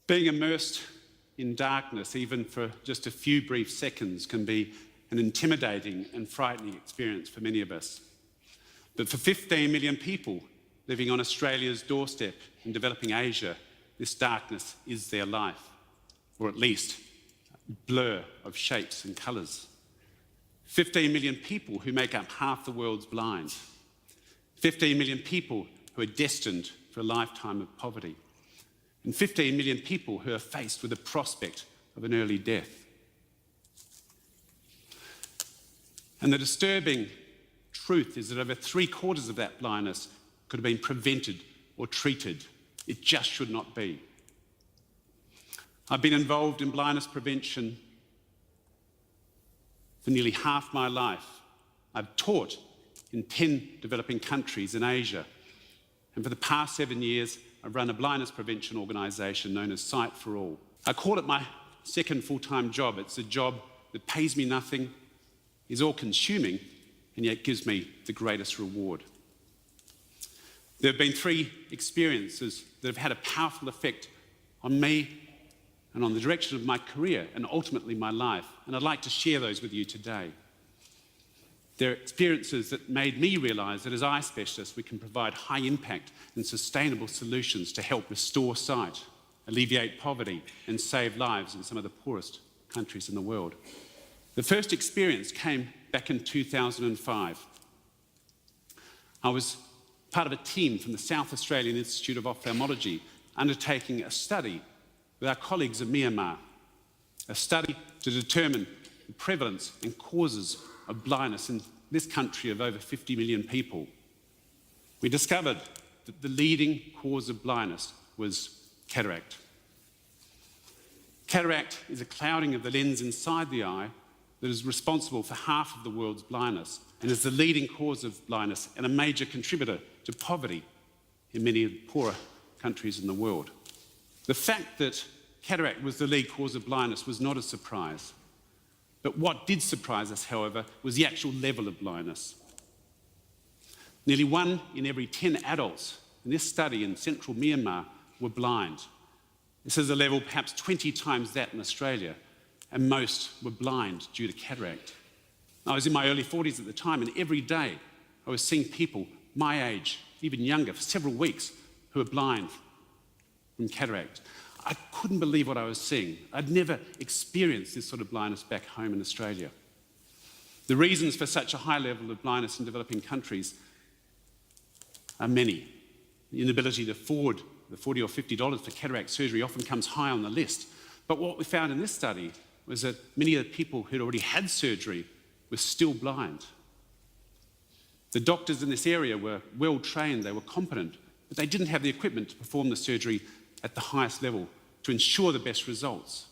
Being immersed in darkness, even for just a few brief seconds, can be an intimidating and frightening experience for many of us. But for 15 million people living on Australia's doorstep in developing Asia, this darkness is their life, or at least a blur of shapes and colours. 15 million people who make up half the world's blind. 15 million people who are destined for a lifetime of poverty. And 15 million people who are faced with the prospect of an early death. And the disturbing truth is that over 3/4 of that blindness could have been prevented or treated. It just should not be. I've been involved in blindness prevention for nearly half my life. I've taught in 10 developing countries in Asia. And for the past 7 years, I've run a blindness prevention organisation known as Sight for All. I call it my second full-time job. It's a job that pays me nothing, is all-consuming, and yet gives me the greatest reward. There have been 3 experiences that have had a powerful effect on me and on the direction of my career and ultimately my life, and I'd like to share those with you today. They're experiences that made me realise that as eye specialists we can provide high impact and sustainable solutions to help restore sight, alleviate poverty and save lives in some of the poorest countries in the world. The first experience came back in 2005. I was part of a team from the South Australian Institute of Ophthalmology undertaking a study with our colleagues in Myanmar, a study to determine the prevalence and causes of blindness in this country of over 50 million people. We discovered that the leading cause of blindness was cataract. Cataract is a clouding of the lens inside the eye that is responsible for half of the world's blindness and is the leading cause of blindness and a major contributor to poverty in many of the poorer countries in the world. The fact that cataract was the lead cause of blindness was not a surprise. But what did surprise us, however, was the actual level of blindness. Nearly 1 in every 10 adults in this study in central Myanmar were blind. This is a level perhaps 20 times that in Australia, and most were blind due to cataract. I was in my early 40s at the time, and every day I was seeing people my age, even younger, for several weeks, who were blind from cataract. I couldn't believe what I was seeing. I'd never experienced this sort of blindness back home in Australia. The reasons for such a high level of blindness in developing countries are many. The inability to afford the $40 or $50 for cataract surgery often comes high on the list. But what we found in this study was that many of the people who'd already had surgery were still blind. The doctors in this area were well trained, they were competent, but they didn't have the equipment to perform the surgery at the highest level to ensure the best results,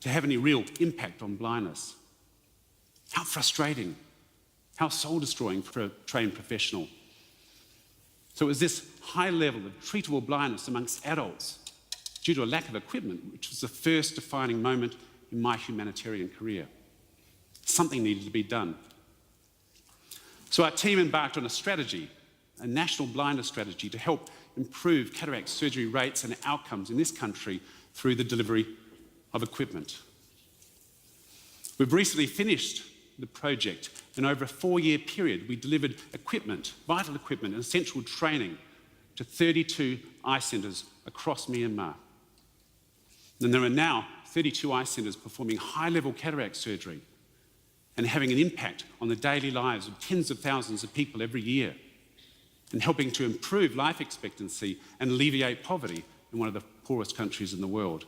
to have any real impact on blindness. How frustrating, how soul-destroying for a trained professional. So it was this high level of treatable blindness amongst adults due to a lack of equipment, which was the first defining moment in my humanitarian career. Something needed to be done. So our team embarked on a strategy, a national blindness strategy, to help improve cataract surgery rates and outcomes in this country through the delivery of equipment. We've recently finished the project, and over a 4-year period we delivered equipment, vital equipment and essential training to 32 eye centres across Myanmar. And there are now 32 eye centres performing high-level cataract surgery and having an impact on the daily lives of tens of thousands of people every year, and helping to improve life expectancy and alleviate poverty in one of the poorest countries in the world.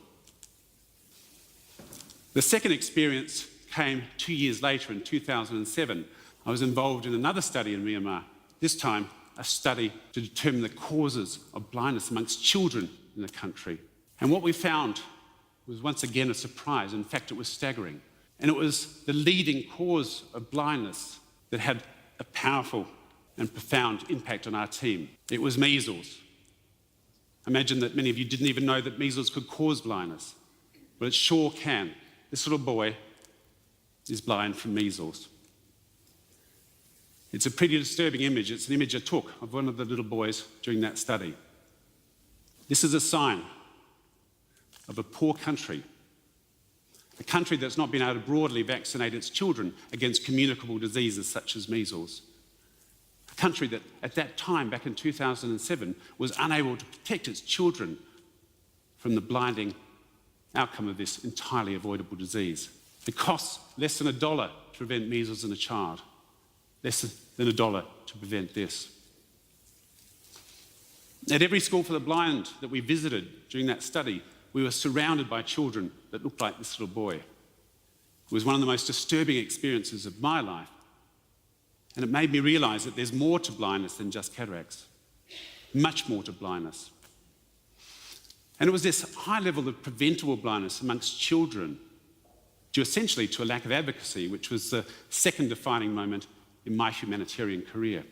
The second experience came 2 years later in 2007. I was involved in another study in Myanmar, this time a study to determine the causes of blindness amongst children in the country. And what we found was once again a surprise. In fact, it was staggering. And it was the leading cause of blindness that had a powerful and profound impact on our team. It was measles. Imagine that many of you didn't even know that measles could cause blindness. Well, it sure can. This little boy is blind from measles. It's a pretty disturbing image. It's an image I took of one of the little boys during that study. This is a sign of a poor country, a country that's not been able to broadly vaccinate its children against communicable diseases such as measles, a country that at that time, back in 2007, was unable to protect its children from the blinding outcome of this entirely avoidable disease. It costs less than $1 to prevent measles in a child, less than $1 to prevent this. At every school for the blind that we visited during that study, we were surrounded by children that looked like this little boy. It was one of the most disturbing experiences of my life, and it made me realise that there's more to blindness than just cataracts, much more to blindness. And it was this high level of preventable blindness amongst children, due essentially to a lack of advocacy, which was the second defining moment in my humanitarian career.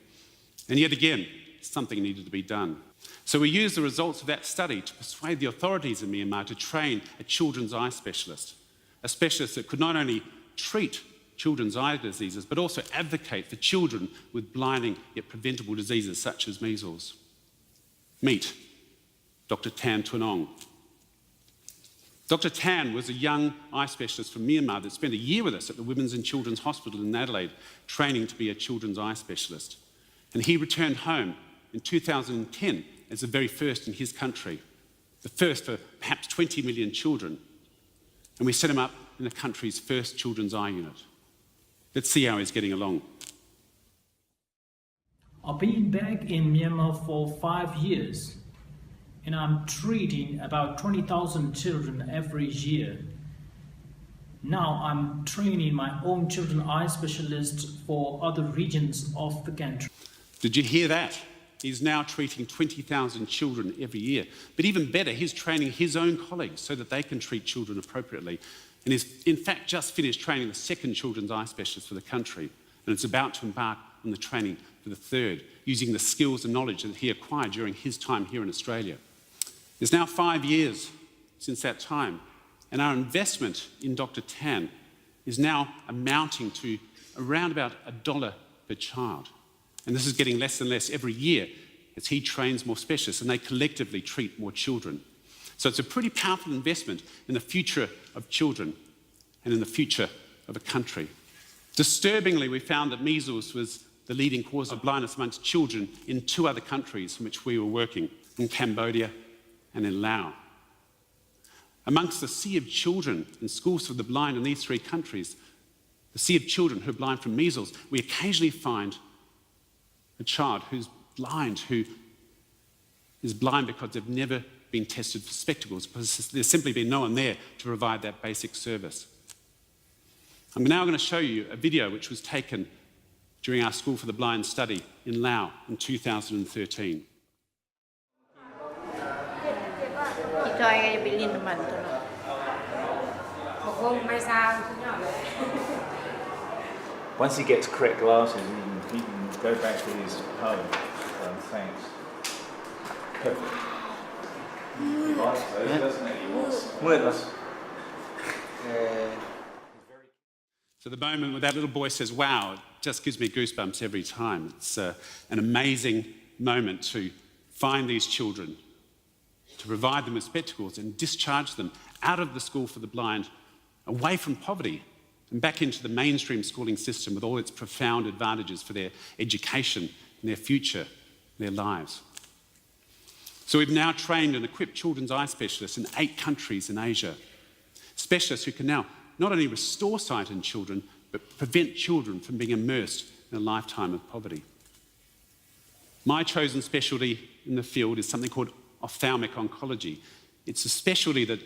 And yet again, something needed to be done. So we used the results of that study to persuade the authorities in Myanmar to train a children's eye specialist, a specialist that could not only treat children's eye diseases, but also advocate for children with blinding yet preventable diseases such as measles. Meet Dr. Tan Tuanong. Dr. Tan was a young eye specialist from Myanmar that spent a year with us at the Women's and Children's Hospital in Adelaide, training to be a children's eye specialist. And he returned home in 2010 as the very first in his country, the first for perhaps 20 million children. And we set him up in the country's first children's eye unit. Let's see how he's getting along. I've been back in Myanmar for 5 years, and I'm treating about 20,000 children every year. Now I'm training my own children's eye specialists for other regions of the country. Did you hear that? He's now treating 20,000 children every year. But even better, he's training his own colleagues so that they can treat children appropriately. And he's in fact just finished training the second children's eye specialist for the country. And it's about to embark on the training for the third, using the skills and knowledge that he acquired during his time here in Australia. It's now 5 years since that time, and our investment in Dr. Tan is now amounting to around about $1 per child. And this is getting less and less every year as he trains more specialists and they collectively treat more children. So it's a pretty powerful investment in the future of children and in the future of a country. Disturbingly, we found that measles was the leading cause of blindness amongst children in 2 other countries in which we were working, in Cambodia and in Laos. Amongst the sea of children in schools for the blind in these 3 countries, the sea of children who are blind from measles, we occasionally find a child who's blind, who is blind because they've never been tested for spectacles, because there's simply been no one there to provide that basic service. I'm now going to show you a video which was taken during our School for the Blind study in Laos in 2013. Once he gets correct glasses, he can go back to his home. Thanks. Perfect. He likes those, doesn't he? He wants. So the moment where that little boy says, wow, it just gives me goosebumps every time. It's an amazing moment to find these children, to provide them with spectacles and discharge them out of the School for the Blind, away from poverty, and back into the mainstream schooling system with all its profound advantages for their education and their future, their lives. So we've now trained and equipped children's eye specialists in 8 countries in Asia. Specialists who can now not only restore sight in children, but prevent children from being immersed in a lifetime of poverty. My chosen specialty in the field is something called ophthalmic oncology. It's a specialty that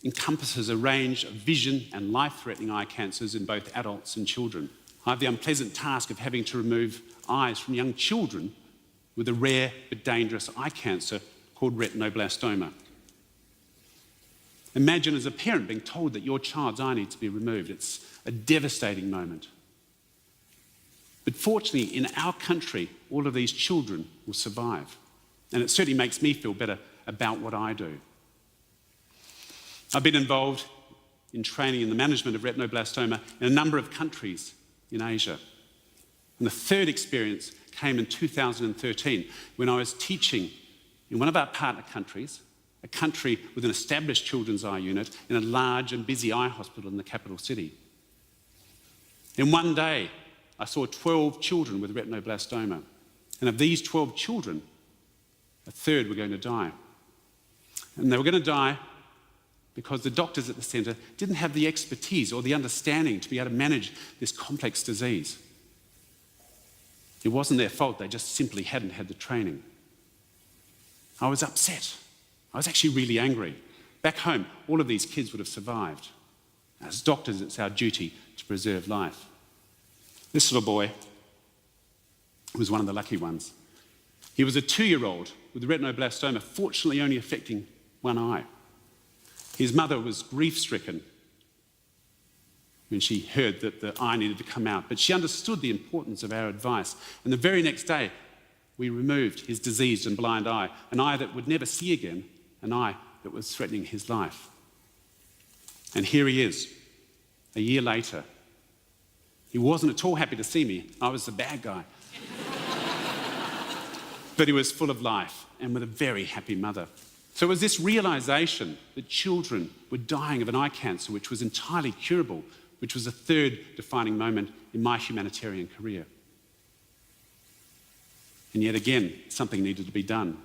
encompasses a range of vision and life-threatening eye cancers in both adults and children. I have the unpleasant task of having to remove eyes from young children with a rare but dangerous eye cancer called retinoblastoma. Imagine as a parent being told that your child's eye needs to be removed. It's a devastating moment. But fortunately, in our country, all of these children will survive. And it certainly makes me feel better about what I do. I've been involved in training in the management of retinoblastoma in a number of countries in Asia. And the third experience came in 2013 when I was teaching in one of our partner countries a country with an established children's eye unit in a large and busy eye hospital in the capital city. In one day, I saw 12 children with retinoblastoma, and of these 12 children, a third were going to die. And they were going to die because the doctors at the centre didn't have the expertise or the understanding to be able to manage this complex disease. It wasn't their fault, they just simply hadn't had the training. I was upset. I was actually really angry. Back home, all of these kids would have survived. As doctors, it's our duty to preserve life. This little boy was one of the lucky ones. He was a 2-year-old with retinoblastoma, fortunately only affecting one eye. His mother was grief-stricken when she heard that the eye needed to come out, but she understood the importance of our advice. And the very next day, we removed his diseased and blind eye, an eye that would never see again, an eye that was threatening his life. And here he is, a year later. He wasn't at all happy to see me. I was the bad guy. But he was full of life and with a very happy mother. So it was this realisation that children were dying of an eye cancer which was entirely curable, which was a third defining moment in my humanitarian career. And yet again, something needed to be done.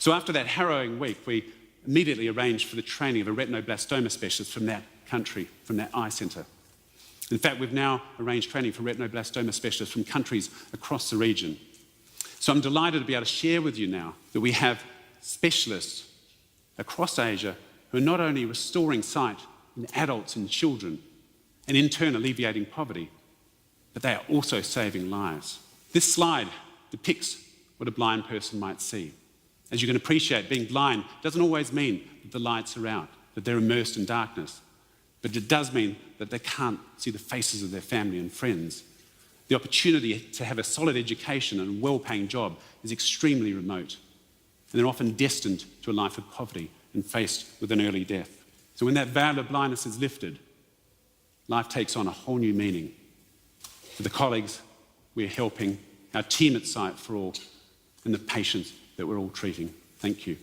So after that harrowing week, we immediately arranged for the training of a retinoblastoma specialist from that country, from that eye centre. In fact, we've now arranged training for retinoblastoma specialists from countries across the region. So I'm delighted to be able to share with you now that we have specialists across Asia who are not only restoring sight in adults and children and in turn alleviating poverty, but they are also saving lives. This slide depicts what a blind person might see. As you can appreciate, being blind doesn't always mean that the lights are out, that they're immersed in darkness, but it does mean that they can't see the faces of their family and friends. The opportunity to have a solid education and a well-paying job is extremely remote, and they're often destined to a life of poverty and faced with an early death. So when that veil of blindness is lifted, life takes on a whole new meaning. For the colleagues we're helping, our team at Sight for All, and the patients that we're all treating. Thank you.